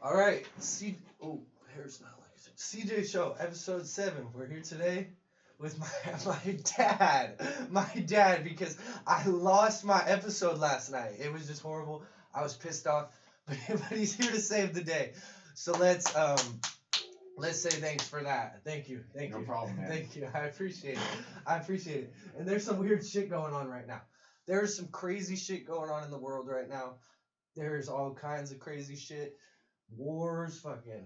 All right, hair's not like it. CJ Show, episode 7. We're here today with my dad. My dad, because I lost my episode last night. It was just horrible. I was pissed off, but he's here to save the day. So let's say thanks for that. Thank you. No problem, man. Thank you. I appreciate it. And there's some weird shit going on right now. There's some crazy shit going on in the world right now. There's all kinds of crazy shit. Wars, fucking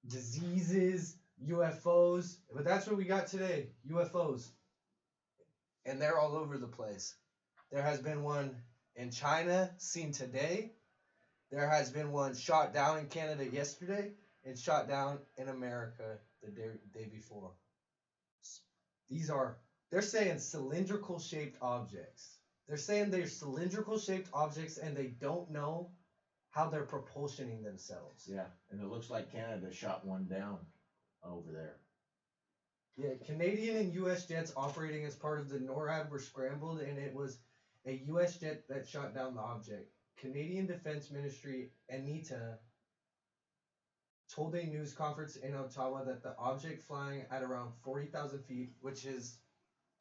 diseases, UFOs. But that's what we got today, UFOs. And they're all over the place. There has been one in China seen today. There has been one shot down in Canada yesterday and shot down in America the day before. They're saying cylindrical shaped objects. They're saying they're cylindrical shaped objects and they don't know how they're propulsioning themselves. Yeah, and it looks like Canada shot one down over there. Yeah, Canadian and U.S. jets operating as part of the NORAD were scrambled, and it was a U.S. jet that shot down the object. Canadian Defense Ministry, ANITA, told a news conference in Ottawa that the object flying at around 40,000 feet, which is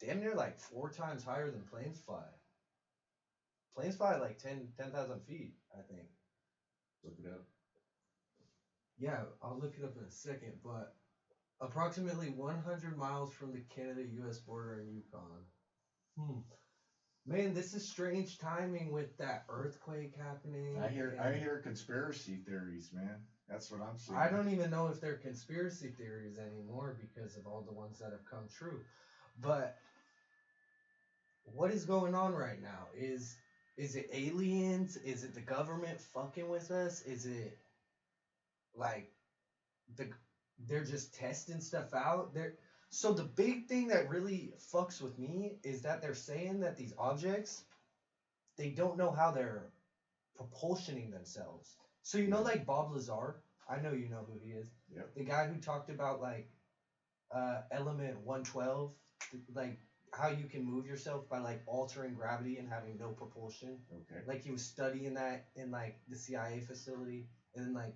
damn near like 4 times higher than planes fly. Planes fly like 10,000 feet, I think. Look it up. Yeah, I'll look it up in a second, but approximately 100 miles from the Canada-U.S. border in Yukon. Man, this is strange timing with that earthquake happening. I hear conspiracy theories, man. That's what I'm seeing. I don't even know if they're conspiracy theories anymore because of all the ones that have come true. But what is going on right now? Is it aliens? Is it the government fucking with us? Is it like they're just testing stuff out? So the big thing that really fucks with me is that they're saying that these objects, they don't know how they're propulsioning themselves. So you know, like Bob Lazar, I know you know who he is. Yep. The guy who talked about like element 112, like how you can move yourself by like altering gravity and having no propulsion. Okay. Like he was studying that in like the CIA facility, and then like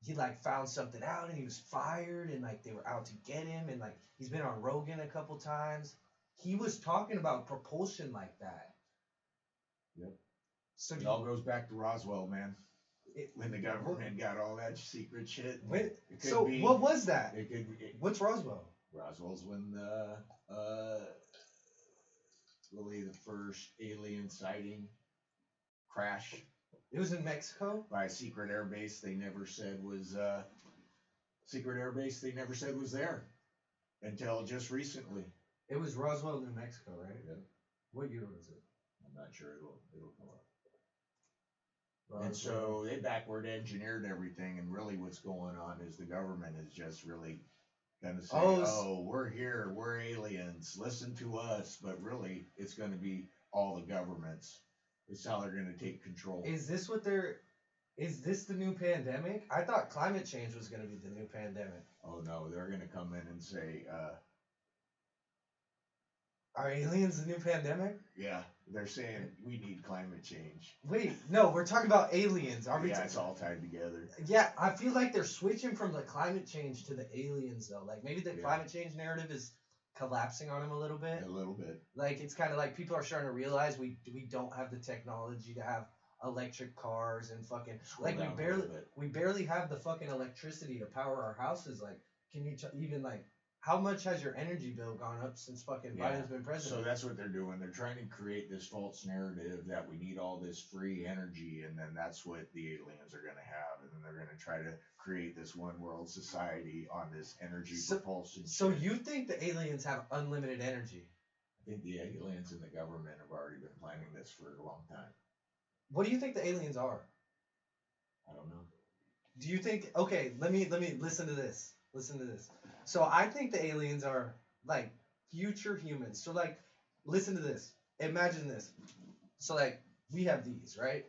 he like found something out and he was fired, and like they were out to get him, and like he's been on Rogan a couple times. He was talking about propulsion like that. Yep. So it all goes back to Roswell, man. When the government got all that secret shit. What was that? What's Roswell? Roswell's when really the first alien sighting crash. It was in Mexico? By a secret air base they never said was there until just recently. It was Roswell, New Mexico, right? Yeah. What year was it? I'm not sure. It'll come up. Roswell. And so they backward engineered everything, and really what's going on is the government is just really going to say, we're here, we're aliens, listen to us, but really it's going to be all the governments. It's how they're going to take control. Is this the new pandemic? I thought climate change was going to be the new pandemic. Oh no, they're going to come in and say, are aliens the new pandemic? Yeah, they're saying we need climate change. Wait, no, we're talking about aliens. It's all tied together. Yeah, I feel like they're switching from the climate change to the aliens, though. Like, maybe the climate change narrative is collapsing on them a little bit. A little bit. Like, it's kind of like people are starting to realize we don't have the technology to have electric cars and fucking... Like, we barely have the fucking electricity to power our houses. Like, can you even, like... How much has your energy bill gone up since fucking Biden's been president? So that's what they're doing. They're trying to create this false narrative that we need all this free energy, and then that's what the aliens are going to have, and then they're going to try to create this one world society on this energy propulsion. So you think the aliens have unlimited energy? I think the aliens and the government have already been planning this for a long time. What do you think the aliens are? I don't know. Do you think... Okay, let me listen to this. Listen to this. So I think the aliens are like future humans. So like, listen to this. Imagine this. So like, we have these, right?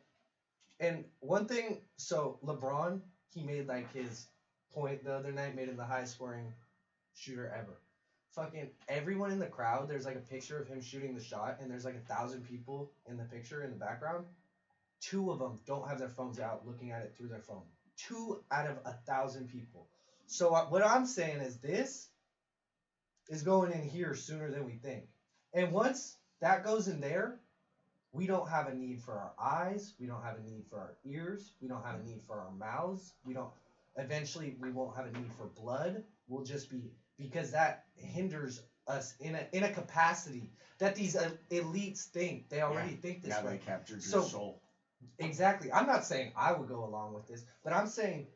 And one thing, so LeBron, he made like his point the other night, made him the highest scoring shooter ever. Fucking everyone in the crowd, there's like a picture of him shooting the shot, and there's like 1,000 people in the picture in the background. 2 of them don't have their phones out looking at it through their phone. 2 out of 1,000 people. So what I'm saying is this is going in here sooner than we think. And once that goes in there, we don't have a need for our eyes. We don't have a need for our ears. We don't have a need for our mouths. Eventually, we won't have a need for blood. We'll just be, because that hinders us in a capacity that these elites think. They already think this way. They captured your soul. Exactly. I'm not saying I would go along with this, but I'm saying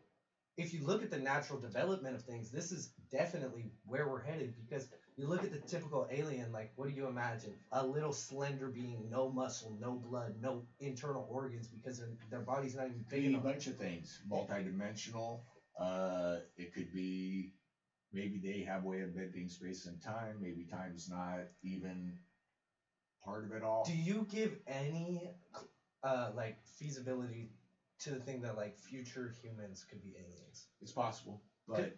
if you look at the natural development of things, this is definitely where we're headed, because you look at the typical alien, like, what do you imagine? A little slender being, no muscle, no blood, no internal organs, because their body's not even big enough. A bunch of things. Multidimensional. It could be, maybe they have a way of bending space and time. Maybe time's not even part of it all. Do you give any, feasibility to the thing that, like, future humans could be aliens? It's possible, but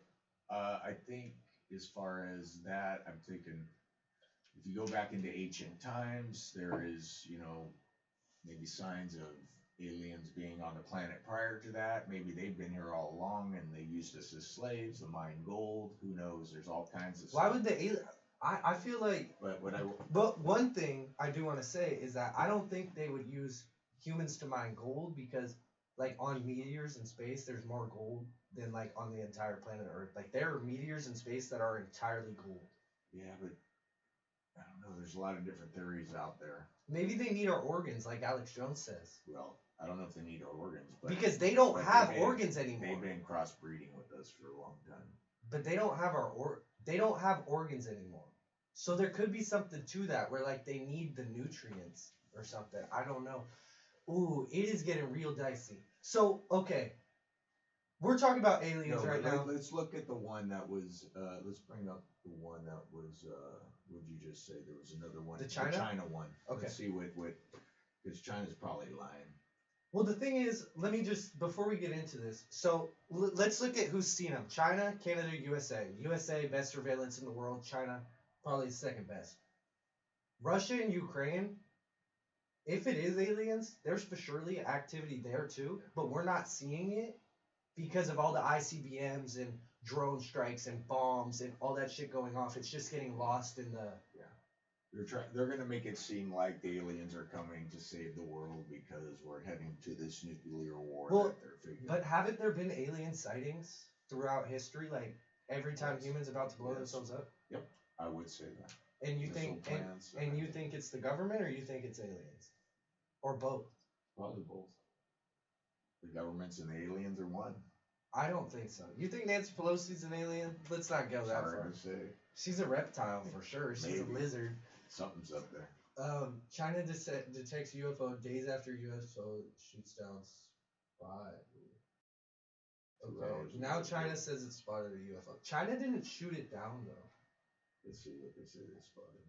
I think as far as that, I'm thinking if you go back into ancient times, there is, maybe signs of aliens being on the planet prior to that. Maybe they've been here all along and they used us as slaves, the mine gold. Who knows? There's all kinds of stuff. Why would the alien? I feel like. But one thing I do want to say is that I don't think they would use humans to mine gold, because, like, on meteors in space, there's more gold than, like, on the entire planet Earth. Like, there are meteors in space that are entirely gold. Yeah, but I don't know. There's a lot of different theories out there. Maybe they need our organs, like Alex Jones says. Well, I don't know if they need our organs, but because they don't have organs anymore. They've been crossbreeding with us for a long time. But they don't have they don't have organs anymore. So there could be something to that, where, like, they need the nutrients or something. I don't know. Ooh, it is getting real dicey. So, okay. We're talking about aliens now. Let's look at the one that was, let's bring up the one that was, what did you just say? There was another one. The China? The China one. Okay. Let's see what, because China's probably lying. Well, the thing is, let me just, before we get into this, so let's look at who's seen them. China, Canada, USA. USA, best surveillance in the world. China, probably second best. Russia and Ukraine, if it is aliens, there's for surely activity there too, but we're not seeing it because of all the ICBMs and drone strikes and bombs and all that shit going off. It's just getting lost in the... They're going to make it seem like the aliens are coming to save the world because we're heading to this nuclear war that they're figuring. But haven't there been alien sightings throughout history? Like, every time humans about to blow themselves up? Yep, I would say that. And you think you think it's the government, or you think it's aliens? Or both? Probably both. The governments and the aliens are one. I don't think so. You think Nancy Pelosi's an alien? Let's not go that far. Hard to say. She's a reptile for sure. She's a lizard. Something's up there. China detects UFO days after UFO shoots down spot. Okay. Now China says it spotted a UFO. China didn't shoot it down though. Let's see what they say they spotted.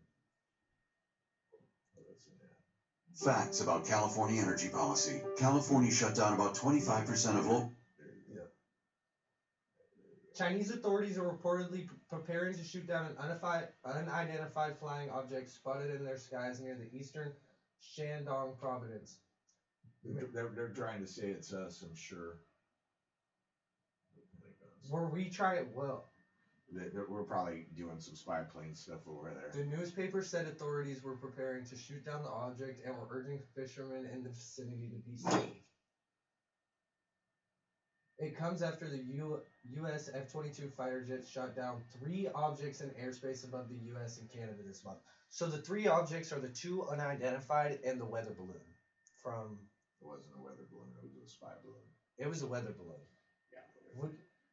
Facts about California energy policy. California shut down about 25% of local... Chinese authorities are reportedly preparing to shoot down an unidentified flying object spotted in their skies near the eastern Shandong province. They're trying to say it's us, I'm sure. Were we trying? Well, we're probably doing some spy plane stuff over there. The newspaper said authorities were preparing to shoot down the object and were urging fishermen in the vicinity to be safe. It comes after the U.S. F-22 fighter jets shot down 3 objects in airspace above the U.S. and Canada this month. So the 3 objects are the 2 unidentified and the weather balloon. It wasn't a weather balloon. It was a spy balloon. It was a weather balloon.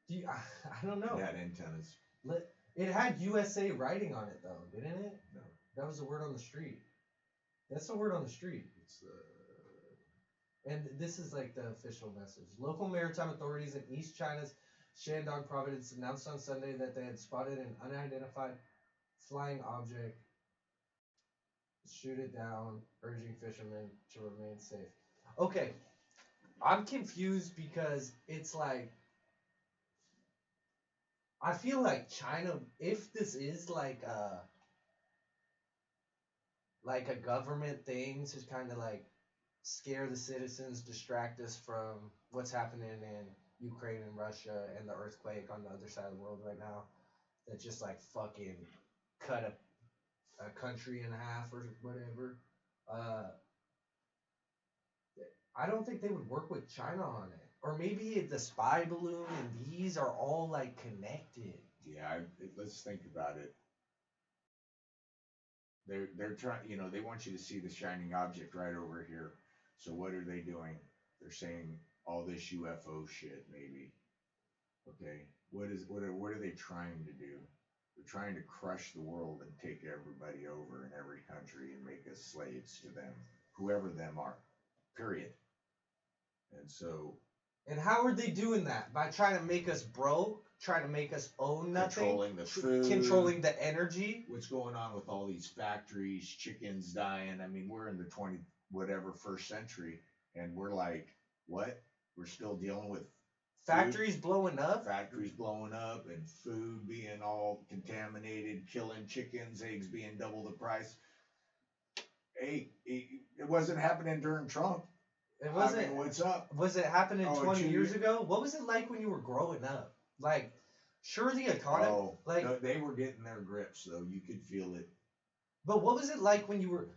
Yeah. I don't know. It had antennas. It had USA writing on it though, didn't it? No. That was the word on the street. That's the word on the street. And this is like the official message. Local maritime authorities in East China's Shandong province announced on Sunday that they had spotted an unidentified flying object. Shoot it down, urging fishermen to remain safe. Okay, I'm confused because it's like, I feel like China, if this is like a government thing to kind of like scare the citizens, distract us from what's happening in Ukraine and Russia and the earthquake on the other side of the world right now that just like fucking cut a country in half or whatever. Uh, I don't think they would work with China on it. Or maybe the spy balloon and these are all like connected. Yeah, let's think about it. They're trying, they want you to see the shining object right over here. So what are they doing? They're saying all this UFO shit, maybe. Okay, what are they trying to do? They're trying to crush the world and take everybody over in every country and make us slaves to them, whoever them are. Period. And so. And how are they doing that? By trying to make us broke, trying to make us own nothing, controlling the food, controlling the energy. What's going on with all these factories, chickens dying? I mean, we're in the first century, and we're like, what? We're still dealing with factories blowing up, and food being all contaminated, killing chickens, eggs being double the price. Hey, it wasn't happening during Trump. It wasn't. I mean, what's up? Was it happening 20 years ago? What was it like when you were growing up? Like, sure, the economy. No, they were getting their grips, though. You could feel it. But what was it like when you were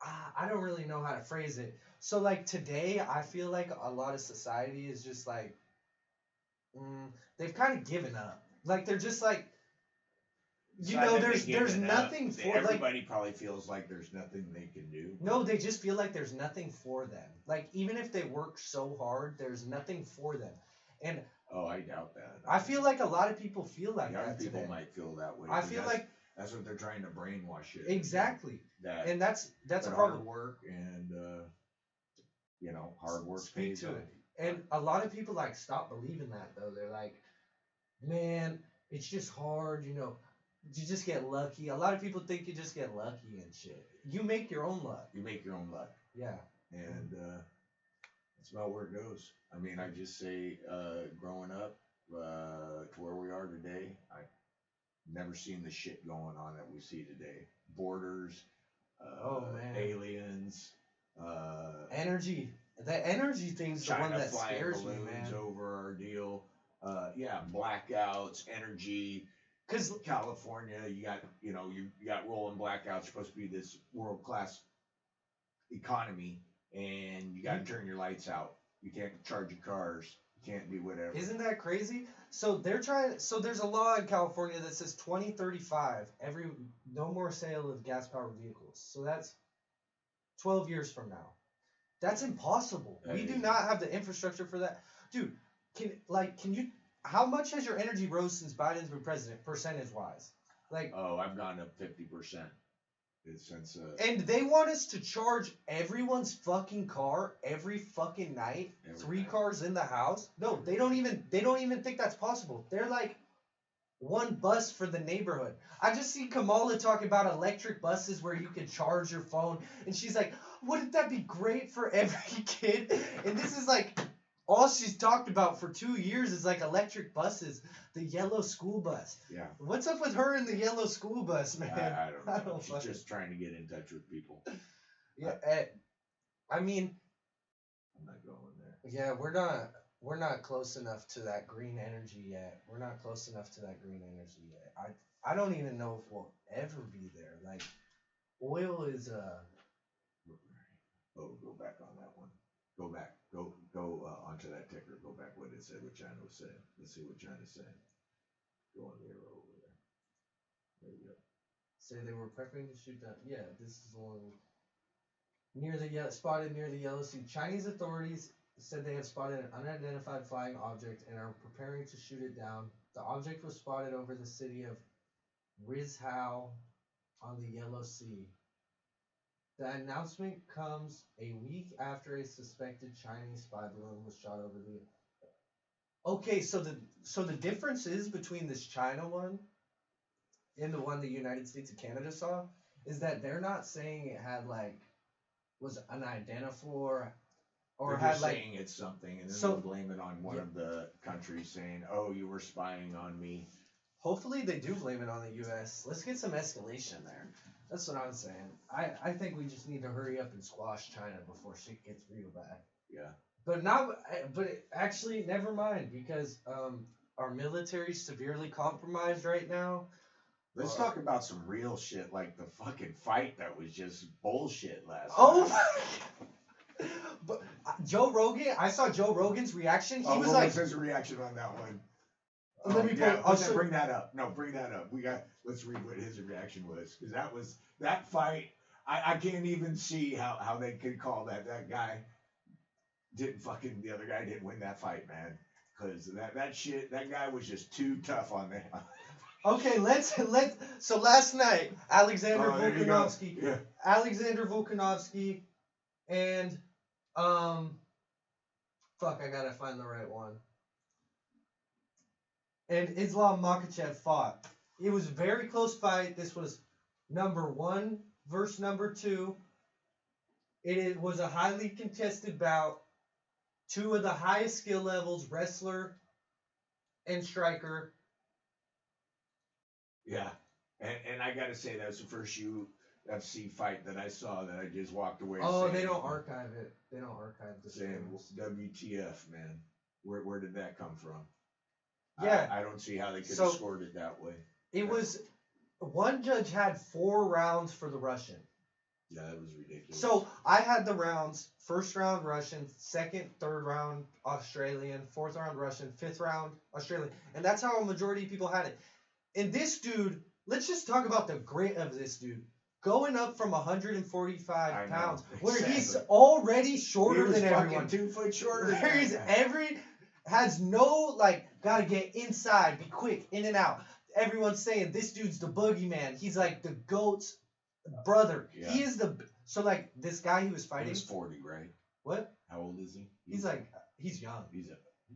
I don't really know how to phrase it. So like today, I feel like a lot of society is just like, they've kind of given up. Like they're just like. There's nothing for everybody probably feels like there's nothing they can do. No, they just feel like there's nothing for them. Like even if they work so hard, there's nothing for them. And I doubt that. I feel like a lot of people feel like young that people today. Might feel that way. I feel like that's what they're trying to brainwash you. Exactly. And that's a problem. Hard work and hard work pays off. And a lot of people like stop believing that though. They're like, man, it's just hard, You just get lucky. A lot of people think you just get lucky and shit. You make your own luck. Yeah. And that's about where it goes. I mean, I just say, growing up to where we are today, I've never seen the shit going on that we see today. Borders, aliens, energy. The energy thing's the one that scares me, man. Over our deal. Blackouts, energy. Because California, you got rolling blackouts. You're supposed to be this world-class economy, and you got to turn your lights out. You can't charge your cars. You can't do whatever. Isn't that crazy? So there's a law in California that says 2035, no more sale of gas-powered vehicles. So that's 12 years from now. That's impossible. We do not have the infrastructure for that. Dude, can you... How much has your energy rose since Biden's been president, percentage-wise? I've gone up 50%. Since and they want us to charge everyone's fucking car every fucking night. 3 cars in the house. No, they don't even think that's possible. They're like one bus for the neighborhood. I just see Kamala talking about electric buses where you can charge your phone, and she's like, "Wouldn't that be great for every kid?" And this is like. All she's talked about for 2 years is like electric buses, the yellow school bus. Yeah. What's up with her and the yellow school bus, man? I don't know. She's just trying to get in touch with people. Yeah. I mean. I'm not going there. Yeah, we're not close enough to that green energy yet. I don't even know if we'll ever be there. Like, oil is go back on that one. Go back. Go onto that ticker. Go back what it said, what China was saying. Let's see what China's saying. Go on the arrow over there. There you go. Say they were prepping to shoot down. Yeah, this is the one spotted near the Yellow Sea. Chinese authorities said they have spotted an unidentified flying object and are preparing to shoot it down. The object was spotted over the city of Rizhao on the Yellow Sea. The announcement comes a week after a suspected Chinese spy balloon was shot over the... Okay, so the difference is between this China one and the one the United States and Canada saw is that they're not saying it had was unidentified or had saying it's something, and then they'll blame it on one of the countries saying, "Oh, you were spying on me." Hopefully they do blame it on the U.S. Let's get some escalation there. That's what I'm saying. I think we just need to hurry up and squash China before shit gets real bad. Yeah. But actually, never mind, because our military's severely compromised right now. Let's talk about some real shit, like the fucking fight that was just bullshit last Oh night. my! But Joe Rogan, I saw Joe Rogan's reaction. He was what like, was his reaction on that one? Let me yeah, I'll show bring that up. No, bring that up. Let's read what his reaction was, because that fight. I can't even see how they could call that guy the other guy didn't win that fight, man. Because that guy was just too tough on that. Okay, let's. So last night, Alexander there you go. Volkanovski, Yeah. Alexander Volkanovski, and fuck, I gotta find the right one. And Islam Makhachev fought. It was a very close fight. This was number 1 versus number 2. It was a highly contested bout. 2 of the highest skill levels, wrestler and striker. Yeah, and I gotta say that was the first UFC fight that I saw that I just walked away. Oh, they don't archive it. They don't archive the saying, WTF, man? Where did that come from? Yeah, I don't see how they could have scored it that way. It was one judge had 4 rounds for the Russian. Yeah, that was ridiculous. So I had the rounds: first round Russian, second, third round Australian, fourth round Russian, fifth round Australian, and that's how a majority of people had it. And this dude, let's just talk about the grit of this dude. Going up from 145 pounds, where he's already shorter than everyone. 2 foot shorter. Has no, gotta get inside, be quick, in and out. Everyone's saying this dude's the boogeyman. He's like the GOAT's brother. Yeah. He is this guy he was fighting. He's 40, right? What? How old is he? He's young. He's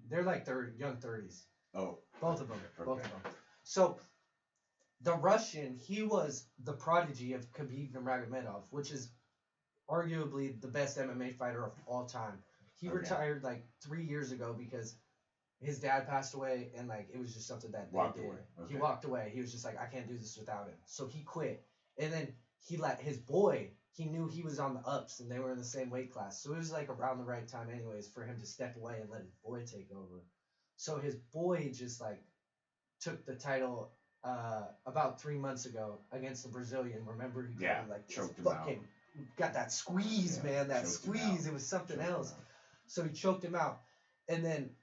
They're like young 30s. Oh. Both of them. Okay. Both of them. So, the Russian, he was the prodigy of Khabib Nurmagomedov, which is arguably the best MMA fighter of all time. He retired 3 years ago because his dad passed away, and it was just something that they did. Away. Okay. He walked away. He was just like, I can't do this without him. So he quit. And then he let his boy, he knew he was on the ups and they were in the same weight class. So it was around the right time anyways for him to step away and let his boy take over. So his boy just took the title about 3 months ago against the Brazilian. Remember, he choked him out. Got that squeeze, man. That squeeze. It was something else. So he choked him out. And then,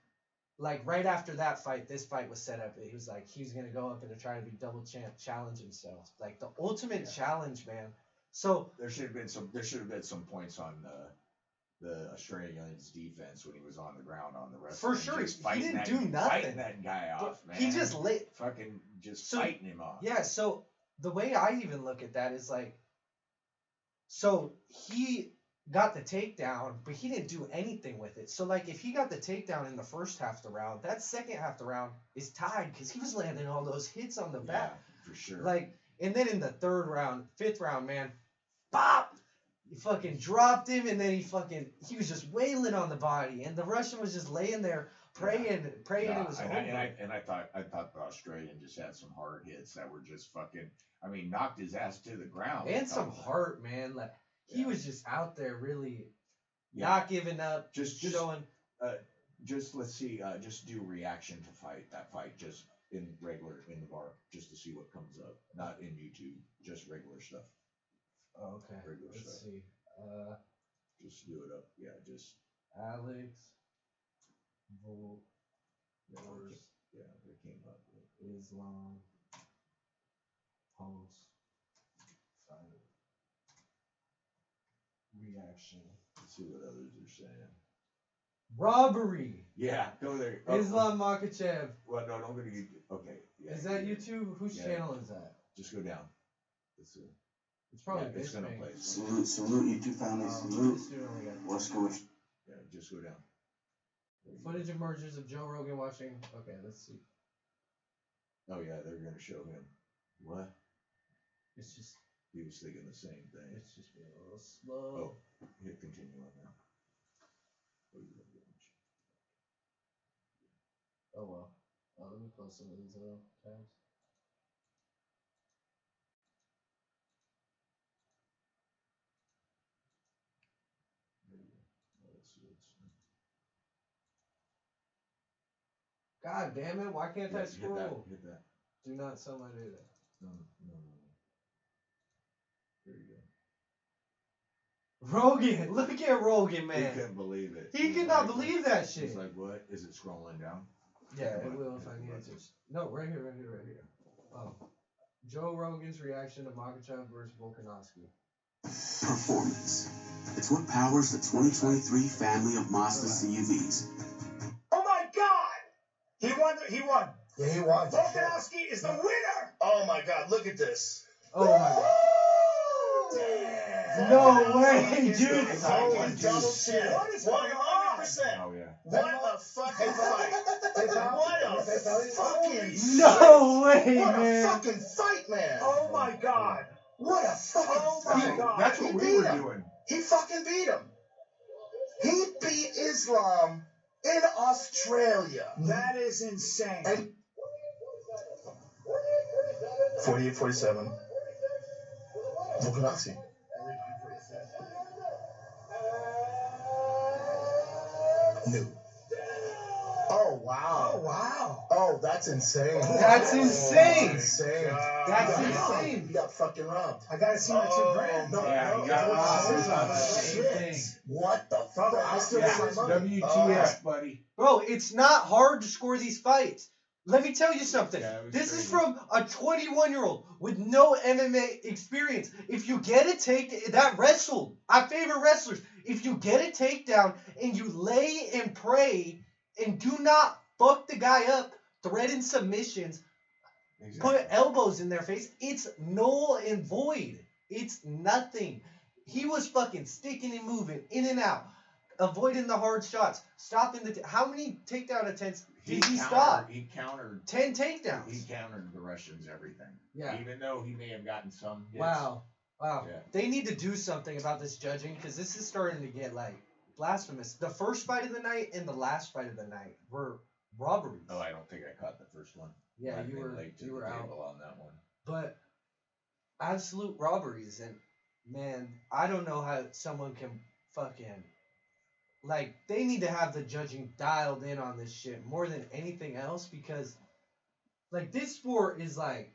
right after that fight, this fight was set up. He was he was going to go up and try to be double champ, challenge himself. The ultimate challenge, man. So there should have been some points on the Australian's defense when he was on the ground on the wrestling. For sure. He didn't do nothing. Fighting that guy off, man. He just fighting him off. Yeah, so the way I even look at that is so he got the takedown, but he didn't do anything with it. So if he got the takedown in the first half of the round, that second half of the round is tied because he was landing all those hits on the back. Yeah, for sure. And then in the third round, fifth round, man, bop! He fucking dropped him, and then he was just wailing on the body, and the Russian was just laying there praying it was over. I thought the Australian just had some hard hits that were just fucking. I mean, knocked his ass to the ground. And some heart, man. He was just out there really not giving up, just showing. Let's see. Just do reaction to that fight, just in the bar, just to see what comes up. Not in YouTube, just regular stuff. Oh, okay. Regular Let's stuff. see. Just do it up. Yeah, just. Alex. Volt. Yeah, it came up. Islam. Post. Fight. Reaction. Let's see what others are saying. Robbery. Yeah, go there. Islam Makhachev. Well, no, don't go to YouTube. Okay. Yeah, is that YouTube? Whose channel is that? Just go down. Let's see. It's probably it's gonna play. Salute you two families. Salute. What's going? Yeah, just go down. Footage emerges of Joe Rogan watching. Okay, let's see. Oh yeah, they're gonna show him. What? It's just. He was thinking the same thing. It's just being a little slow. Oh, hit continue on that. Oh well. Let me close some of these other tabs. God damn it! Why can't I scroll? Hit that. Do not sell my data. No. There you go. Rogan, look at Rogan, man. He couldn't believe it. He cannot believe that shit. He's like, what? Is it scrolling down? Yeah, it will if I need it to. No, right here. Oh. Joe Rogan's reaction to Makachev versus Volkanovski. Performance. It's what powers the 2023 family of Mazda CUVs. Oh my God! He won. Yeah, he won. Volkanovski is the winner. Oh my God, look at this. Oh my God. Damn. No way, dude. Fucking double chin. What is going on? 100%. Oh yeah. What a fucking fight. What a fucking No way, What man. a fucking fight, man. Oh my God! What a fucking fight. God. That's what He we beat were him. doing. He fucking beat him. He beat Islam in Australia. That is insane. And 48-47. Volkanovski. New. Oh wow. Oh wow! Oh, that's insane. That's insane. That's insane. That's You got insane. robbed. You got fucking robbed. I gotta see my $2,000. No, Yeah, no, you got no, robbed. no, It's not the same shit. thing. What the fuck? I still Yeah, got my money. WTF, buddy. Bro, it's not hard to score these fights. Let me tell you something. Yeah, it was This is crazy. from a 21-year-old with no MMA experience. If you get a take that wrestled, I favor wrestlers. If you get a takedown and you lay and pray and do not fuck the guy up, threaten submissions, Exactly. put elbows in their face, it's null and void. It's nothing. He was fucking sticking and moving in and out, avoiding the hard shots, stopping how many takedown attempts did he stop? He countered. 10 takedowns. He countered the Russians everything. Yeah. Even though he may have gotten some hits. Wow. Yeah. They need to do something about this judging because this is starting to get like blasphemous. The first fight of the night and the last fight of the night were robberies. Oh, I don't think I caught the first one. Yeah, I've you been were late to you the were out. table on that one. But absolute robberies, and man, I don't know how someone can fucking like they need to have the judging dialed in on this shit more than anything else because like this sport is like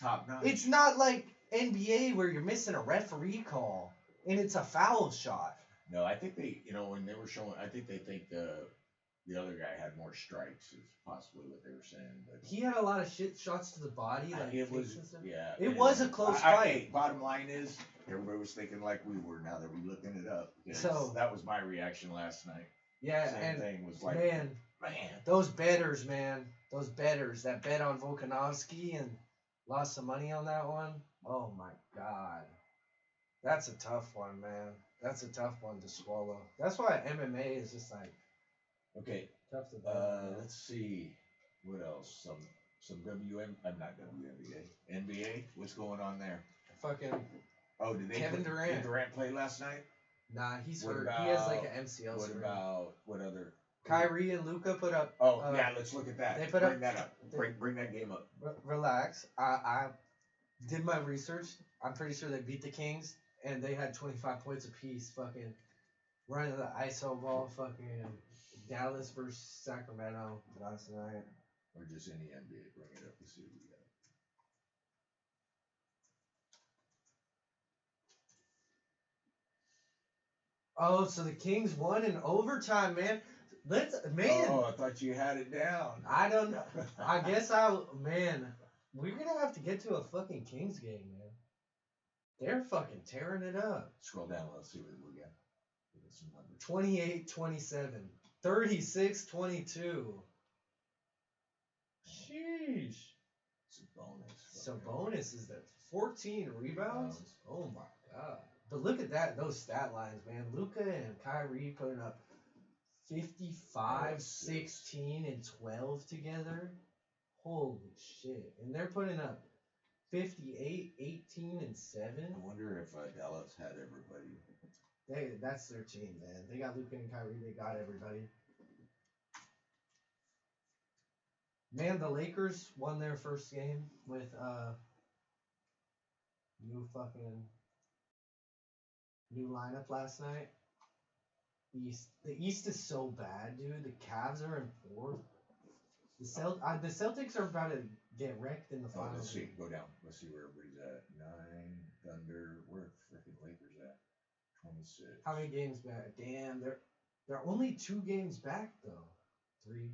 Top notch. it's not like NBA where you're missing a referee call and it's a foul shot. No, I think they, when they were showing, I think they think the other guy had more strikes is possibly what they were saying. But He had a lot of shit shots to the body, like it was, kicks and stuff. yeah. It was a close fight. Bottom line is, everybody was thinking like we were. Now that we're looking it up, because So- that was my reaction last night. Yeah, Same and thing was like, man, man. those betters, that bet on Volkanovski and lost some money on that one. Oh my god, that's a tough one, man. That's a tough one to swallow. That's why MMA is just like Okay, tough to bet on. let's see, what else? Some not WNBA, NBA. What's going on there? Fucking Oh, did Kevin Durant. Did Durant play last night? nah, he's What hurt. He has like about- an MCL What surgery. about what other? Kyrie and Luka put up. Oh yeah, let's look at that. they put bring up- that up. they- Bring that game up. Relax. I did my research. I'm pretty sure they beat the Kings, and they had 25 points apiece. Fucking running the ISO ball. Fucking Dallas versus Sacramento last night. Or just any NBA. Bring it up to see what we got. Oh, so the Kings won in overtime, man. Man. Oh, I thought you had it down. I don't know. I guess man. We're gonna have to get to a fucking Kings game, man. They're fucking tearing it up. Scroll down. Let's see what we got. We got some numbers. 28-27. 36-22. Sheesh. Sabonis is that 14 rebounds? Oh my god. But look at that, those stat lines, man. Luka and Kyrie putting up 55, 16, and 12 together. Holy shit. And they're putting up 58, 18, and 7. I wonder if Dallas had everybody. That's their team, man. They got Luka and Kyrie. They got everybody. Man, the Lakers won their first game with new lineup last night. East. The East is so bad, dude. The Cavs are in 4th. The Celtics are about to get wrecked in the Oh, finals. let's see. Go down. Let's see where everybody's at. 9, Thunder. Where are the freaking Lakers at? 26. How many games back? Damn, they're only 2 games back though. 3.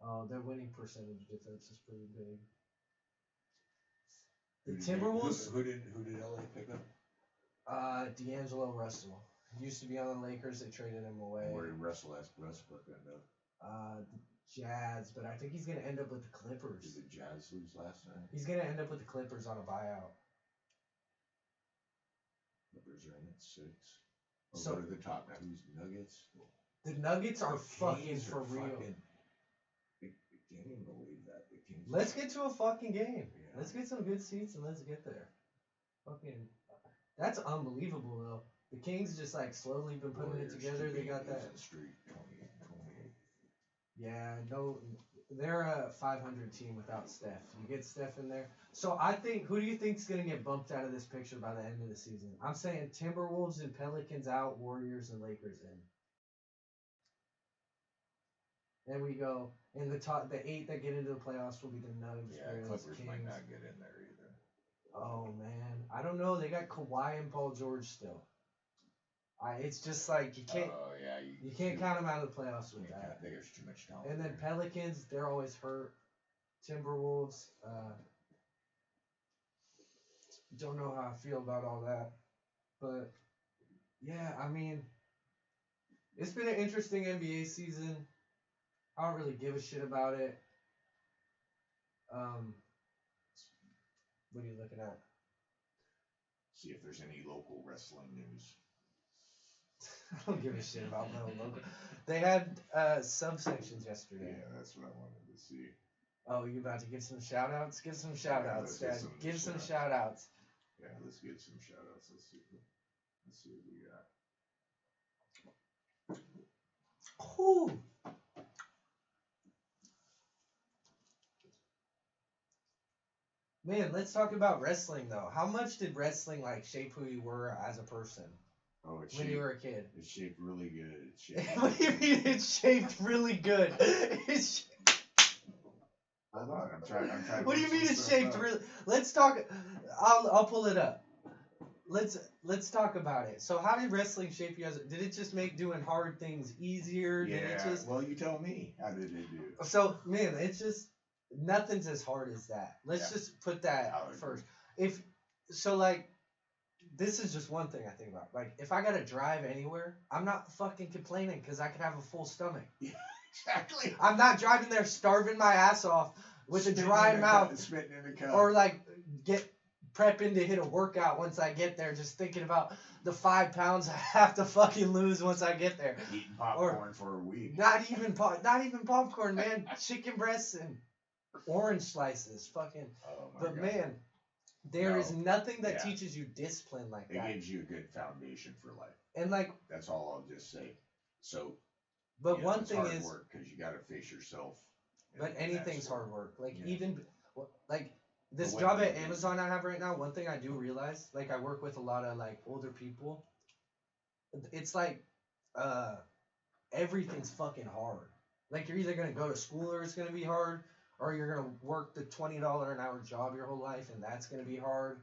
Oh, their winning percentage difference is pretty big. The Timberwolves. Who did LA pick up? D'Angelo Russell. He used to be on the Lakers. They traded him away. Where did Russell Westbrook end up? The Jazz, but I think he's gonna end up with the Clippers. Did the Jazz lose last night? He's gonna end up with the Clippers on a buyout. Clippers are in at 6. Oh, So- go to the top now. Who's Nuggets? The Nuggets are The fucking Kings for are real. fucking- I can't even believe that. The Kings. Let's get to a fucking game. Yeah. Let's get some good seats and let's get there. Fucking, that's unbelievable though. The Kings just like slowly been putting Warriors it together. They got that. losing streak 28. Yeah, no, they're a 500 team without Steph. You get Steph in there. So I think, who do you think's gonna get bumped out of this picture by the end of the season? I'm saying Timberwolves and Pelicans out, Warriors and Lakers in. Then we go in the 8 that get into the playoffs will be the Nuggets. Yeah, Grizz, Clippers might Kings. not get in there either. Oh man, I don't know. They got Kawhi and Paul George still. It's just like you can't. Oh yeah, You can't count them out of the playoffs with Can't that. count- There's too much talent. And then there. Pelicans, they're always hurt. Timberwolves, don't know how I feel about all that. But, yeah, I mean, it's been an interesting NBA season. I don't really give a shit about it. What are you looking at? See if there's any local wrestling news. I don't give a shit about no local. They had subsections yesterday. Yeah, that's what I wanted to see. Oh, you about to give some shout outs? Give some shout outs, let's Dad. get Give some some shout outs. Yeah, let's get some shout outs. Let's see what we got. Whew. Man, let's talk about wrestling though. How much did wrestling like shape who you were as a person Oh, it's when you were a kid? It's shaped really good. It's shaped. What do you mean it's shaped really good? It's Hold on, I'm trying. What do you to mean look it's some shaped stuff up. really? Let's talk. I'll pull it up. Let's talk about it. So how did wrestling shape you as? Did it just make doing hard things easier? Did it Yeah. just? Well, you tell me. How did it do? So man, it's just nothing's as hard as that. Let's Yeah. just put that I would first. If so, like this is just one thing I think about. Like if I gotta drive anywhere, I'm not fucking complaining because I can have a full stomach. Exactly. I'm not driving there starving my ass off with Spitting a dry in the mouth. cup, spitting in the cup. Or like get prepping to hit a workout once I get there, just thinking about the 5 pounds I have to fucking lose once I get there. Eating popcorn for a week. Not even popcorn, man. Chicken breasts and orange slices, fucking. Oh my But God. man, there is No. nothing that Yeah. teaches you discipline like It that. gives you a good foundation for life. And like, That's all I'll just say. So, but you know, one it's thing hard is, work because you got to face yourself. but and anything's that's hard work. Like Yeah. even like this But job when at you- Amazon I have right now, one thing I do realize, like I work with a lot of like older people. It's like everything's fucking hard. Like you're either gonna go to school or it's gonna be hard, or you're gonna work the $20 an hour job your whole life and that's gonna be hard,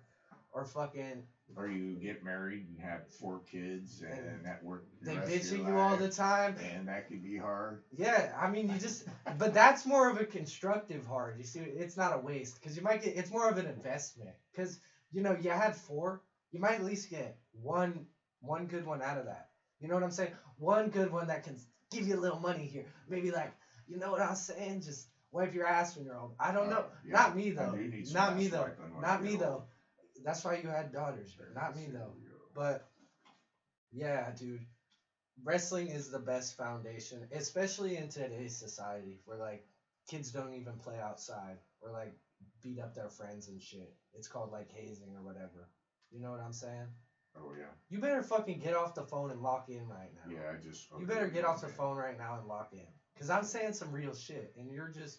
or fucking Or you get married and have 4 kids and that work. the they rest of bitching your you all life, the time. And that could be hard. Yeah, I mean, you just, but that's more of a constructive hard. You see, it's not a waste because you might get, it's more of an investment because, you know, you had 4, you might at least get one good one out of that. You know what I'm saying? One good one that can give you a little money here. Maybe like, you know what I'm saying? Just wipe your ass when you're old. I don't know. Yeah, Not me I though. do need some Not me ass though. wiping when I Not me get though. old. That's why you had daughters, but not me though. But yeah, dude, wrestling is the best foundation, especially in today's society where like kids don't even play outside or like beat up their friends and shit. It's called like hazing or whatever. You know what I'm saying? Oh yeah. You better fucking get off the phone and lock in right now. Yeah, I just. You better get off the phone right now and lock in. Cause I'm saying some real shit and you're just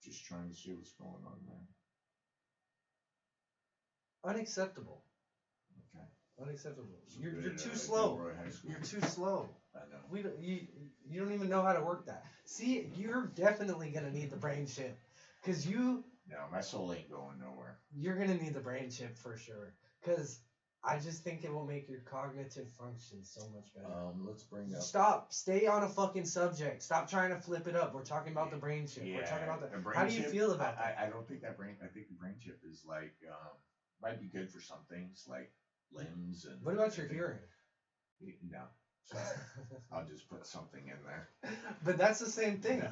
Just trying to see what's going on, man. unacceptable. Okay. Unacceptable. Some You're good, too Del slow. Roy High School. You're too slow. I know. You don't even know how to work that. See, you're definitely gonna need the brain chip, cause No, my soul ain't going nowhere. you're gonna need the brain chip for sure. Cause I just think it will make your cognitive function so much better. Let's bring up. Stop. Stay on a fucking subject. Stop trying to flip it up. We're talking about the brain chip. We're talking about the that. brain How do you chip, feel about that? I don't think that brain. I think the brain chip is like might be good for some things like limbs and. What about your and- hearing? No, so I'll just put something in there. But that's the same thing, No,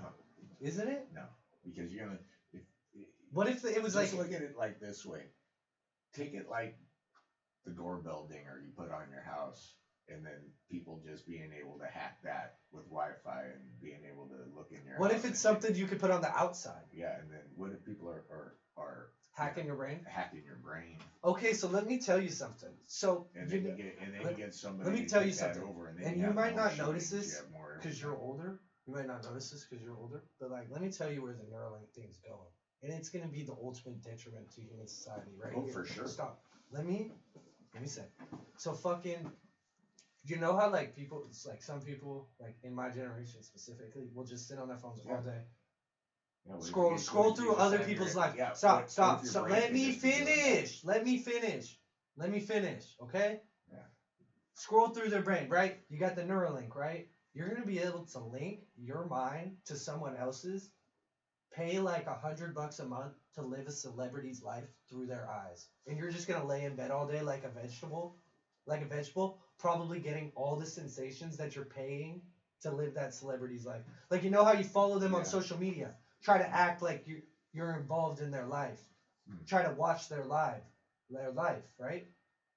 isn't it? no, because you're gonna. What if it was Just like? look at it like this way. Take it like the doorbell dinger you put on your house, and then people just being able to hack that with Wi-Fi and being able to look in your. What house if it's and- something you could put on the outside? Yeah, and then what if people are Hacking your brain? hacking your brain, Okay, so let me tell you something. So and you then you get somebody. let me to tell take you that something. over, and then And you you have might more not notice shootings, this you have more because you're everything. older. You might not notice this because you're older. But like, let me tell you where the Neuralink thing's going, and it's gonna be the ultimate detriment to human society, right? Oh, here. for sure. Stop. Let me say. So fucking. You know how like people, it's like some people like in my generation specifically will just sit on their phones all day. Yeah, what if Scroll you- scroll what if you through just other have your- people's life. yeah, Stop, what if stop, your stop. brain Let can me just be doing that? finish. Let me finish. Let me finish. Okay? Yeah. Scroll through their brain, right? You got the Neuralink, right? You're gonna be able to link your mind to someone else's, pay like $100 a month to live a celebrity's life through their eyes. And you're just gonna lay in bed all day like a vegetable, probably getting all the sensations that you're paying to live that celebrity's life. Like you know how you follow them on Yeah. social media, try to act like you're involved in their life, try to watch their life, right?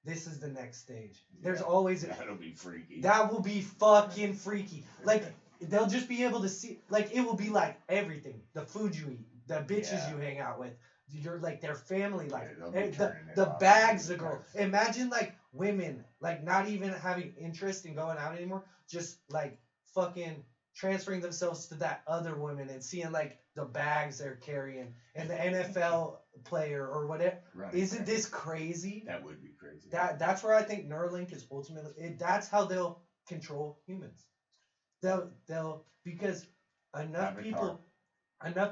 This is the next stage. There's Yeah, always that'll be freaky. that will be fucking freaky. Like they'll just be able to see, like it will be like everything, the food you eat, the bitches Yeah. you hang out with, your like their family life, Yeah, they'll be and turning it the off bags and the girl. everything. Imagine like women like not even having interest in going out anymore, just like fucking transferring themselves to that other woman and seeing like the bags they're carrying and the NFL player or whatever. Right, Isn't right. this crazy? That would be crazy. That's where I think Neuralink is ultimately. That's how they'll control humans. They'll because enough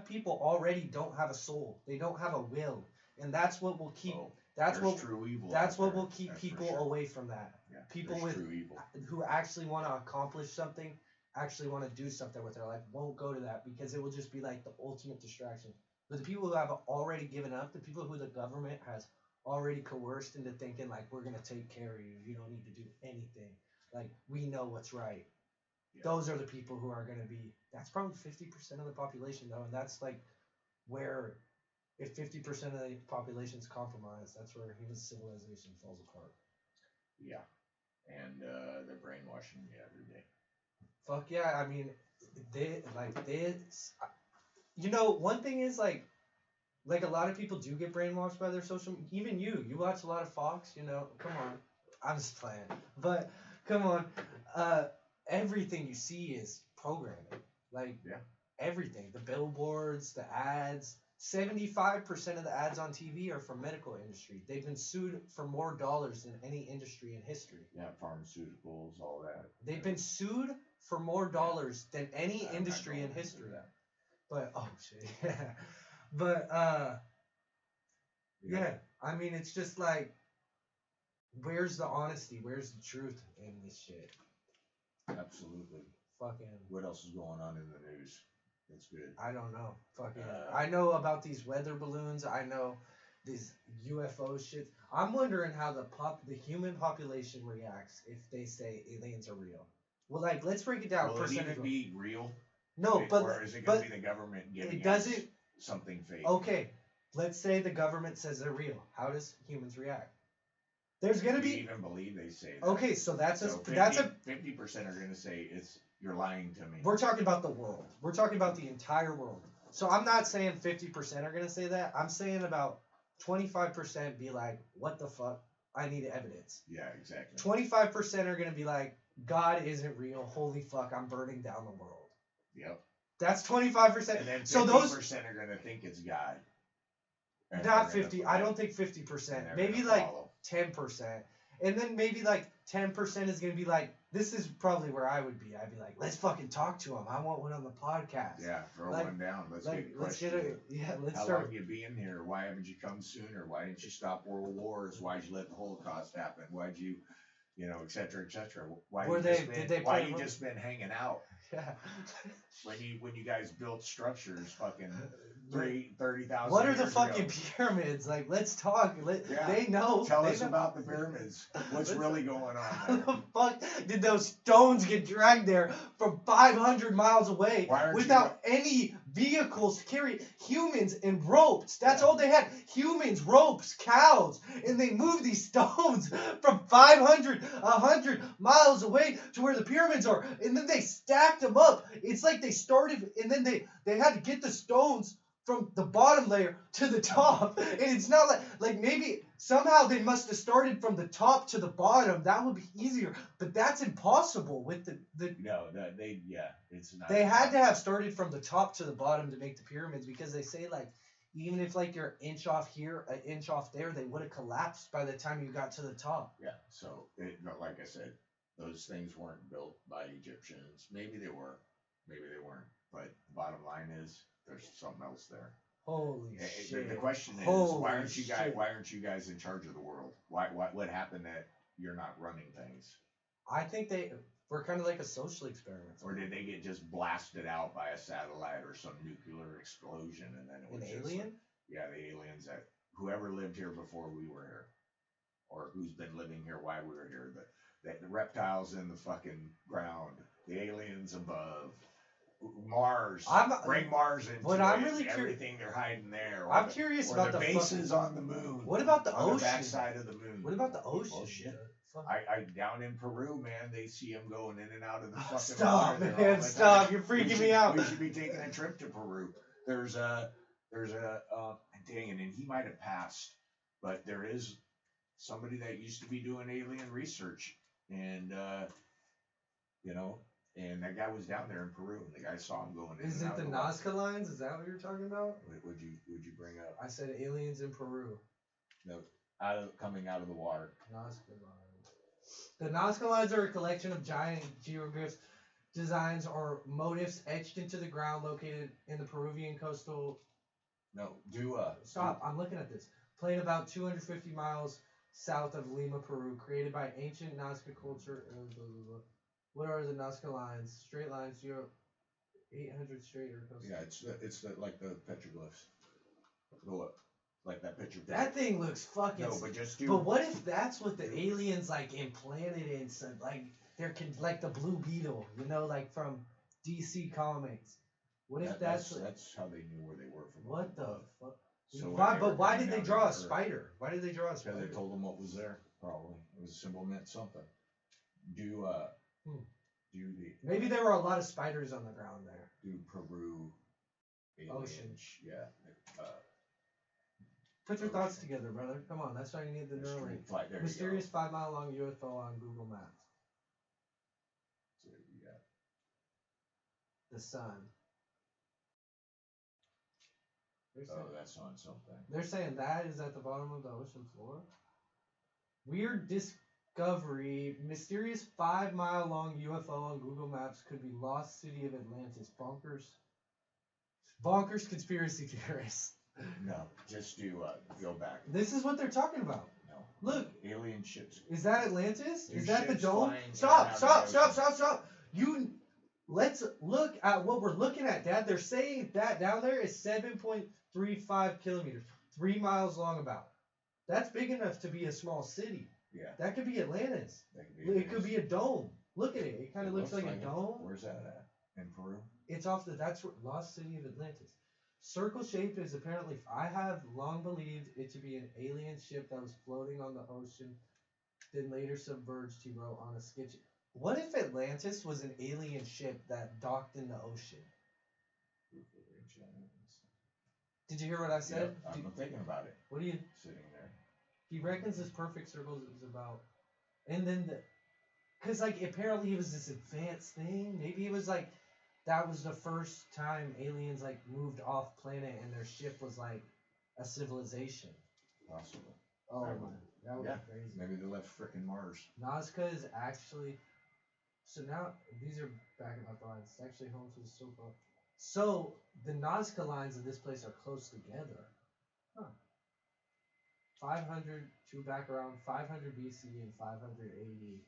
people already don't have a soul. They don't have a will, and that's what will keep. That's There's what. true evil That's out what there, will keep that's for people sure. away from that. Yeah, People there's with true evil. who actually want to accomplish something, actually want to do something with their life, won't go to that because it will just be like the ultimate distraction. But the people who have already given up, the people who the government has already coerced into thinking like we're gonna take care of you, you don't need to do anything, like we know what's right. Yeah. Those are the people who are gonna be. That's probably 50% of the population though, and that's like where if 50% of the population is compromised, that's where human civilization falls apart. Yeah, and they're brainwashing me every day. Fuck yeah! I mean, this. You know, one thing is like a lot of people do get brainwashed by their social. Even you watch a lot of Fox. You know, come on, I'm just playing, but come on, everything you see is programming. Like Yeah. everything, the billboards, the ads. 75% of the ads on TV are from medical industry. They've been sued for more dollars than any industry in history. Yeah, pharmaceuticals, all that. They've been sued for more dollars than any I'm not industry going in into history. that. But oh shit. But yeah, I mean it's just like where's the honesty? Where's the truth in this shit? Absolutely. Fucking What else is going on in the news? That's good. I don't know. Fucking I know about these weather balloons. I know these UFO shit. I'm wondering how the human population reacts if they say aliens are real. Well, like let's break it down. Will it percentage. even be real? No, but or is it going but to be the government giving it doesn't. us something fake? Okay, let's say the government says they're real. How does humans react? There's gonna Do you be. even believe they say that? Okay, so that's So that's a. 50% are going to say you're lying to me. We're talking about the world. We're talking about the entire world. So I'm not saying 50% are gonna say that. I'm saying about 25% be like, what the fuck? I need evidence. Yeah, exactly. 25% are gonna be like, God isn't real. Holy fuck, I'm burning down the world. Yep. That's 25%. And then 50% So those are going to think it's God. And not they're 50. gonna I follow. don't think And 50%. they're Maybe gonna like follow. 10%. and then maybe like 10% is gonna be like, this is probably where I would be. I'd be like, let's fucking talk to him. I want one on the podcast. Yeah, throw Like- one down. Let's Get a let's How start. long you been here? Why haven't you come sooner? Why didn't you stop world wars? Why'd you let the Holocaust happen? Why'd you, et cetera, et cetera? Why Were you they- just been, did they why play you ro- just been hanging out? Yeah. When you guys built structures fucking 30,000 What are the years fucking ago. pyramids? Like, let's talk. Yeah. They know. Tell they us know. about the pyramids. What's Let's- really going on How there? the fuck did those stones get dragged there from 500 miles away Why aren't you without any vehicles to carry humans and ropes? That's all they had. Humans, ropes, cows. And they moved these stones from 500, 100 miles away to where the pyramids are. And then they stacked them up. It's like they started, and then they had to get the stones from the bottom layer to the top. And it's not like maybe somehow they must have started from the top to the bottom. That would be easier, but that's impossible with the No, it's not. they had to have started from the top to the bottom to make the pyramids, because they say like even if like you're an inch off here, an inch off there, they would have collapsed by the time you got to the top. Yeah, so like I said, those things weren't built by Egyptians. Maybe they were, maybe they weren't. But the bottom line is, there's something else there. Holy The shit. question is, Holy why aren't you guys? shit. Why aren't you guys in charge of the world? What happened that you're not running things? I think we're kind of like a social experiment. Or did they get just blasted out by a satellite or some nuclear explosion, and then it was An just alien? like- yeah, the aliens that whoever lived here before we were here, or who's been living here while we were here. The reptiles in the fucking ground, the aliens above, Mars. Bring Mars into what it, I'm really everything they're hiding there. Or I'm curious or about the the bases on the moon. What about the on ocean? the backside of the moon? What about the ocean? Bullshit. Fuck. I down in Peru, man, they see them going in and out of the fucking Stop, water there all man, the stop. time. You're freaking We me should- out. We should be taking a trip to Peru. There's a dang it, and he might have passed, but there is somebody that used to be doing alien research, and and that guy was down there in Peru, and the guy saw him going in. Is and it out the of water. Nazca lines? Is that what you're talking about? Would you bring up? I said aliens in Peru. No, coming out of the water. Nazca lines. The Nazca lines are a collection of giant geoglyphs, designs, or motifs etched into the ground located in the Peruvian coastal. No, Stop, I'm looking at this. Plain about 250 miles south of Lima, Peru, created by ancient Nazca culture. What are the Nazca lines? Straight lines, 800 straight or coastal. Yeah, it's like the petroglyphs. Go up, like that picture. That thing looks fucking. No, but just do. But what if that's what the aliens like implanted in some like like the Blue Beetle, like from DC Comics? What if that's how they knew where they were from. what the above. fuck? So Why did they draw a spider? Why did they draw a Because spider? they told them what was there. Probably it was a symbol meant something. Do the Maybe there were a lot of spiders on the ground there. do Peru alien, Ocean. Yeah. Put your thoughts together, brother. Come on, that's why you need the neural link. Flight, there Mysterious you go. 5-mile long UFO on Google Maps. So, yeah. The sun. That's on something. They're saying that is at the bottom of the ocean floor. Weird discovery. Mysterious 5-mile long UFO on Google Maps could be lost city of Atlantis. Bonkers conspiracy theorists. No, just do go back. This is what they're talking about. No. Look. Alien ships. Is that Atlantis? There's Is that the ships dome? flying in Stop, and stop, out of the stop, stop, stop. Let's look at what we're looking at, Dad. They're saying that down there is 7.35 kilometers, 3 miles long about. That's big enough to be a small city. Yeah. That could be Atlantis. That could be It could be a dome. Look at it. It kind of looks like a it. dome. Where's that at? In Peru? It's off that's lost city of Atlantis. Circle shaped is apparently. I have long believed it to be an alien ship that was floating on the ocean, then later submerged. He wrote on a sketch. What if Atlantis was an alien ship that docked in the ocean? Did you hear what I said? Yeah, I'm thinking about it. What do you? Sitting there. He reckons this perfect circle is about, and then cause like apparently it was this advanced thing. Maybe it was like that was the first time aliens like moved off planet and their ship was like a civilization. Possible. Oh I my. would- That would Yeah. be crazy. Maybe they left frickin' Mars. Nazca is actually. So now these are backing up lines. It's actually home to the so-called. So the Nazca lines of this place are close together. Huh. 500 to back around 500 BC and 500 AD.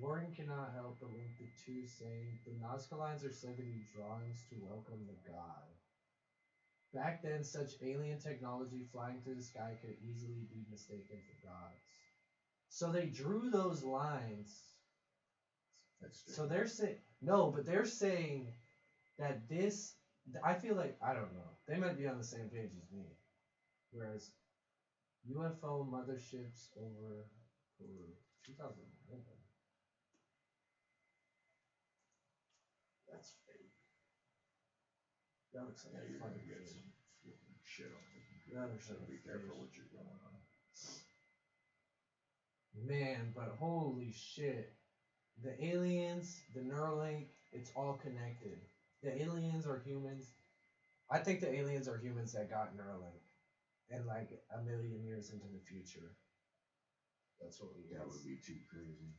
Warren cannot help but link the two, saying the Nazca lines are said to be drawings to welcome the god. Back then, such alien technology flying through the sky could easily be mistaken for gods. So they drew those lines. That's So they're saying no, but they're saying that this. I feel like I don't know. They might be on the same page as me. Whereas UFO motherships over 2011. That's fake. That looks like Yeah, a you're gonna fucking get fake. some flipping shit on the computer. That looks So like a be careful fish. what you're going on. Man, but holy shit. The aliens, the Neuralink, it's all connected. The aliens are humans. I think the aliens are humans that got Neuralink. And like a million years into the future. That's what we That guess. would be too crazy.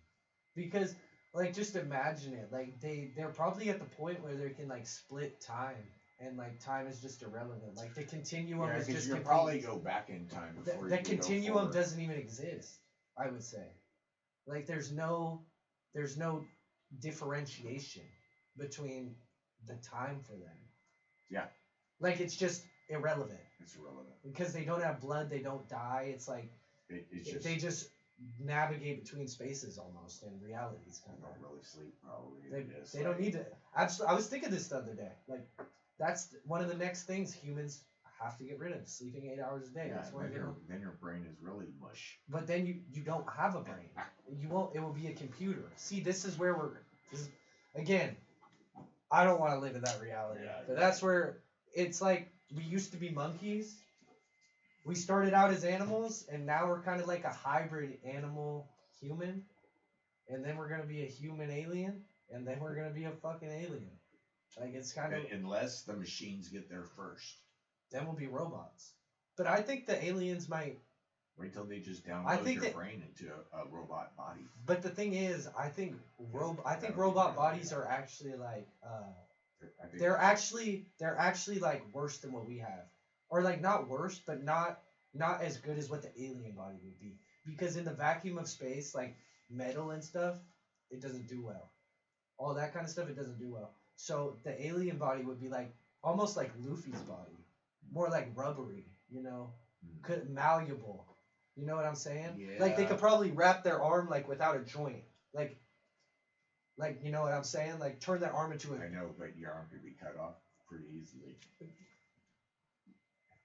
Because like just imagine it. Like they're probably at the point where they can like split time. And like time is just irrelevant. Like the continuum Yeah, is because just you complete- probably go back in time before the you can continuum go forward. doesn't even exist, I would say. Like there's no differentiation between the time for them. Yeah. Like it's just irrelevant. It's irrelevant. Because they don't have blood, they don't die. It's like It's just they just navigate between spaces almost and realities kind they of. don't really sleep probably. They don't need to. Absolutely, I was thinking this the other day. Like that's one of the next things humans have to get rid of, sleeping 8 hours a day. Yeah, That's one of then your brain is really mush. But then you don't have a brain. You won't. It will be a computer. See, this is where again. I don't want to live in that reality. Yeah, But that's where it's like we used to be monkeys. We started out as animals, and now we're kind of like a hybrid animal-human. And then we're gonna be a human alien, and then we're gonna be a fucking alien. Like it's kind of. Unless the machines get there first. Then we'll be robots. But I think the aliens might. Wait till they just download I think your that- brain into a robot body. But the thing is, I think That would be robot really bodies bad. are actually like I think they're actually like worse than what we have, or like not worse, but not as good as what the alien body would be. Because in the vacuum of space, like metal and stuff, it doesn't do well. All that kind of stuff, it doesn't do well. So the alien body would be like almost like Luffy's body, more like rubbery, malleable. You know what I'm saying? Yeah. Like they could probably wrap their arm like without a joint, like you know what I'm saying? Like turn their arm into I know, but your arm could be cut off pretty easily.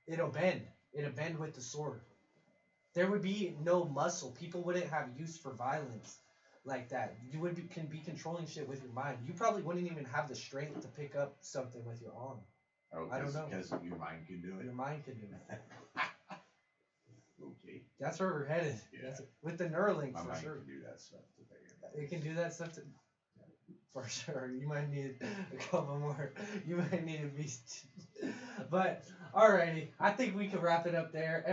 It'll bend. It'll bend with the sword. There would be no muscle. People wouldn't have use for violence like that. You would can be controlling shit with your mind. You probably wouldn't even have the strength to pick up something with your arm. Oh, I don't know. Because your mind can do it. Your mind can do it. Okay. That's where we're headed. Yeah. With the Neuralink, My for mind sure. can do that stuff today. It can do that stuff for sure. You might need a couple more. You might need a beast. But alrighty, I think we can wrap it up there.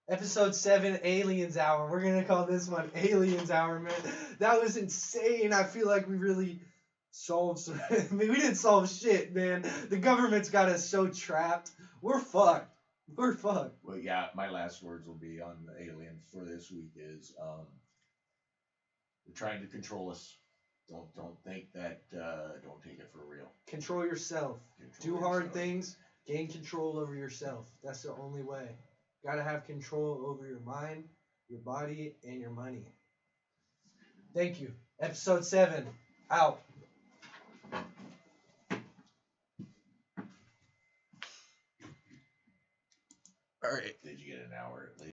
Episode 7, Aliens Hour. We're gonna call this one Aliens Hour, man. That was insane. I feel like we really solved some. I mean, we didn't solve shit, man. The government's got us so trapped. We're fucked. We're fucked. Well, yeah, my last words will be on the aliens for this week is they're trying to control us. Don't think that don't take it for real. Control yourself. Control Do hard yourself. things. Gain control over yourself. That's the only way. Gotta have control over your mind, your body, and your money. Thank you. Episode 7, out. All right. Did you get an hour at least?